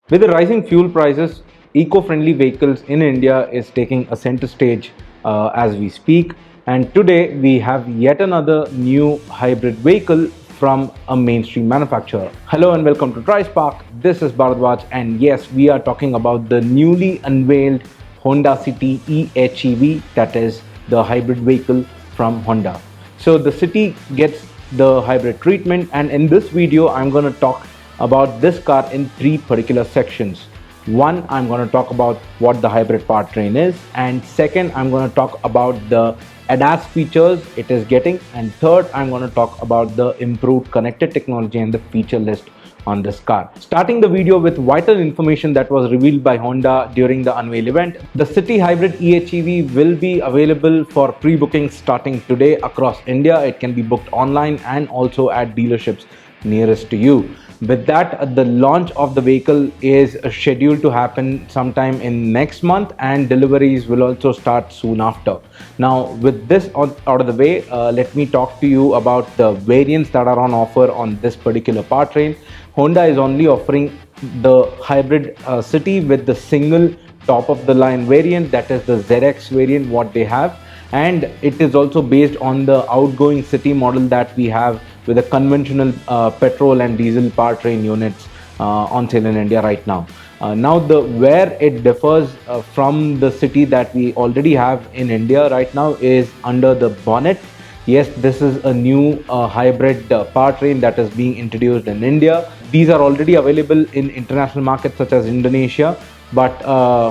With the rising fuel prices, eco-friendly vehicles in India is taking a center stage as we speak. And today we have yet another new hybrid vehicle from a mainstream manufacturer. Hello and welcome to DriveSpark. This is Bharadwaj, and yes, we are talking about the newly unveiled Honda City eHEV, that is the hybrid vehicle from Honda. So the City gets the hybrid treatment, and in this video I'm going to talk about this car in three particular sections. One, I'm going to talk about what the hybrid powertrain is, and second, I'm going to talk about the ADAS features it is getting, and third, I'm going to talk about the improved connected technology and the feature list on this car. Starting the video with vital information that was revealed by Honda during the Unveiled event. The City Hybrid eHEV will be available for pre-booking starting today across India. It can be booked online and also at dealerships nearest to you. With that, the launch of the vehicle is scheduled to happen sometime in next month, and deliveries will also start soon after. Now, with this out of the way, let me talk to you about the variants that are on offer on this particular powertrain. Honda is only offering the hybrid City with the single top of the line variant, that is the ZX variant what they have, and it is also based on the outgoing City model that we have with a conventional petrol and diesel powertrain units on sale in India right now. Now, where it differs from the City that we already have in India right now is under the bonnet. Yes, this is a new hybrid powertrain that is being introduced in India. These are already available in international markets such as Indonesia, but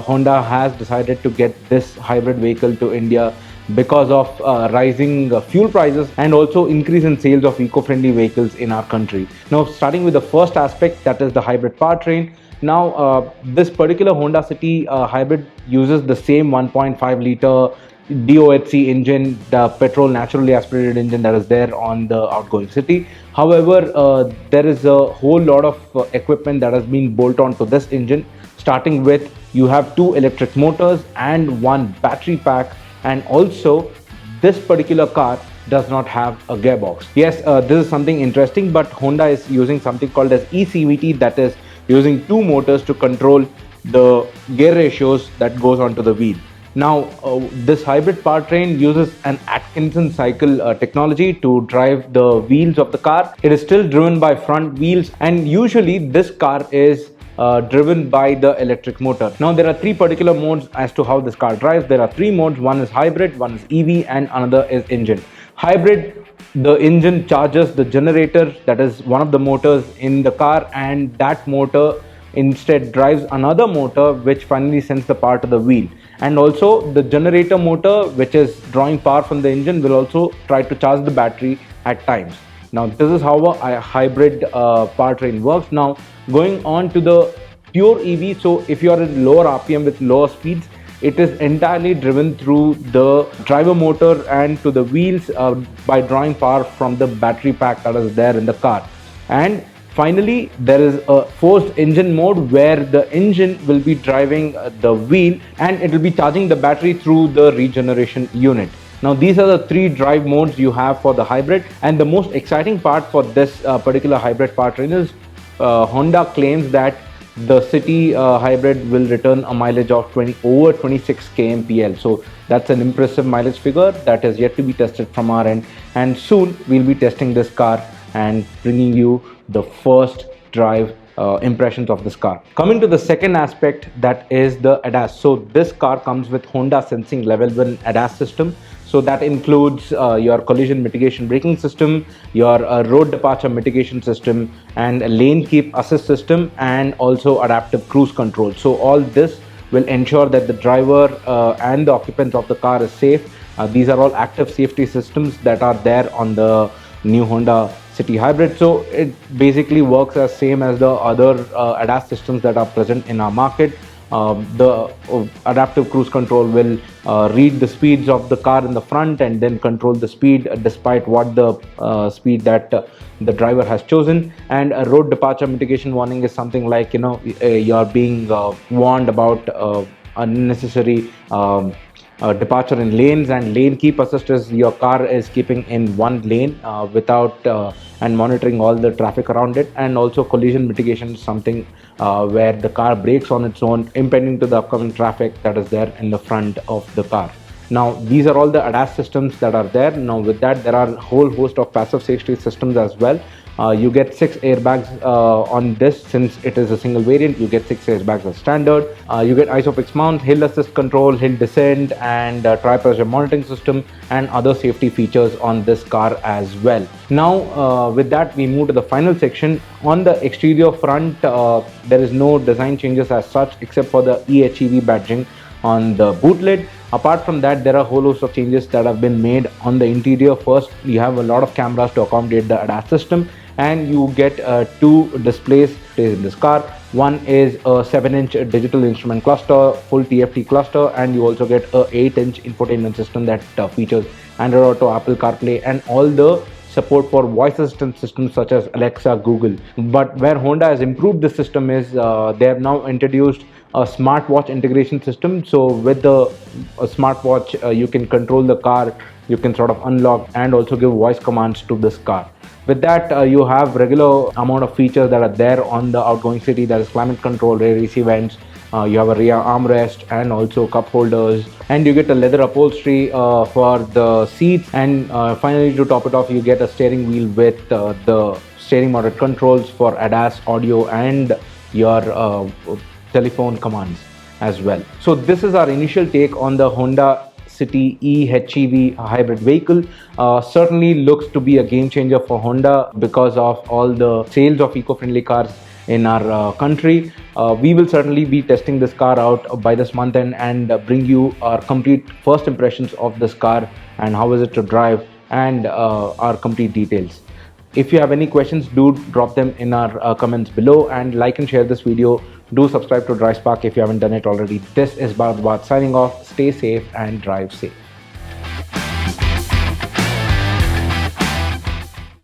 Honda has decided to get this hybrid vehicle to India because of rising fuel prices and also increase in sales of eco-friendly vehicles in our country. Now, starting with the first aspect, that is the hybrid powertrain. Now, this particular Honda City hybrid uses the same 1.5 liter DOHC engine, the petrol naturally aspirated engine that is there on the outgoing City. However, there is a whole lot of equipment that has been bolted onto this engine, starting with you have two electric motors and one battery pack, and also this particular car does not have a gearbox. Yes, this is something interesting, but Honda is using something called as eCVT, that is using two motors to control the gear ratios that goes onto the wheel. Now, this hybrid powertrain uses an Atkinson cycle technology to drive the wheels of the car. It is still driven by front wheels, and usually this car is driven by the electric motor. Now, there are three particular modes as to how this car drives. There are three modes. One is hybrid, one is EV, and another is engine. Hybrid, the engine charges the generator, that is one of the motors in the car, and that motor instead drives another motor which finally sends the power to the wheel. And also the generator motor, which is drawing power from the engine, will also try to charge the battery at times. Now, this is how a hybrid powertrain works. Now, going on to the pure EV, so if you are at lower RPM with lower speeds, it is entirely driven through the driver motor and to the wheels by drawing power from the battery pack that is there in the car. And finally, there is a forced engine mode where the engine will be driving the wheel and it will be charging the battery through the regeneration unit. Now, these are the three drive modes you have for the hybrid, and the most exciting part for this particular hybrid powertrain is Honda claims that the City hybrid will return a mileage of over 26 kmpl. So that's an impressive mileage figure that is yet to be tested from our end, and soon we'll be testing this car and bringing you the first drive impressions of this car. Coming to the second aspect, that is the ADAS. So this car comes with Honda Sensing Level-1 ADAS system. So that includes your collision mitigation braking system, your road departure mitigation system, and a lane keep assist system, and also adaptive cruise control. So all this will ensure that the driver and the occupants of the car is safe. These are all active safety systems that are there on the new Honda City Hybrid. So it basically works as same as the other ADAS systems that are present in our market. The adaptive cruise control will read the speeds of the car in the front and then control the speed despite what the speed that the driver has chosen. And a road departure mitigation warning is something like, you're being warned about unnecessary departure in lanes, and lane keep assist is your car is keeping in one lane without and monitoring all the traffic around it. And also collision mitigation is something where the car brakes on its own, impending to the upcoming traffic that is there in the front of the car. Now, these are all the ADAS systems that are there. Now, with that, there are a whole host of passive safety systems as well. You get 6 airbags on this. Since it is a single variant, you get 6 airbags as standard. You get isofix mount, hill assist control, hill descent, and tire pressure monitoring system, and other safety features on this car as well. Now, with that, we move to the final section. On the exterior front, there is no design changes as such, except for the eHEV badging on the boot lid. Apart from that, there are a whole host of changes that have been made on the interior. First, you have a lot of cameras to accommodate the ADAS system, and you get 2 displays in this car. One is a 7-inch digital instrument cluster, full TFT cluster, and you also get a 8-inch infotainment system that features Android Auto, Apple CarPlay, and all the support for voice assistant systems such as Alexa, Google. But where Honda has improved the system is they have now introduced a smartwatch integration system. So with the smartwatch, you can control the car, you can sort of unlock and also give voice commands to this car. With that, you have regular amount of features that are there on the outgoing city. That is climate control, rear AC vents, you have a rear armrest and also cup holders, and you get a leather upholstery for the seats, and finally, to top it off, you get a steering wheel with the steering mounted controls for ADAS, audio, and your telephone commands as well. So this is our initial take on the Honda City eHEV hybrid vehicle. Certainly looks to be a game changer for Honda because of all the sales of eco-friendly cars in our country. We will certainly be testing this car out by this month end and bring you our complete first impressions of this car and how is it to drive, and our complete details. If you have any questions, do drop them in our comments below, and like and share this video. Do subscribe to DriveSpark if you haven't done it already. This is Bharat signing off. Stay safe and drive safe.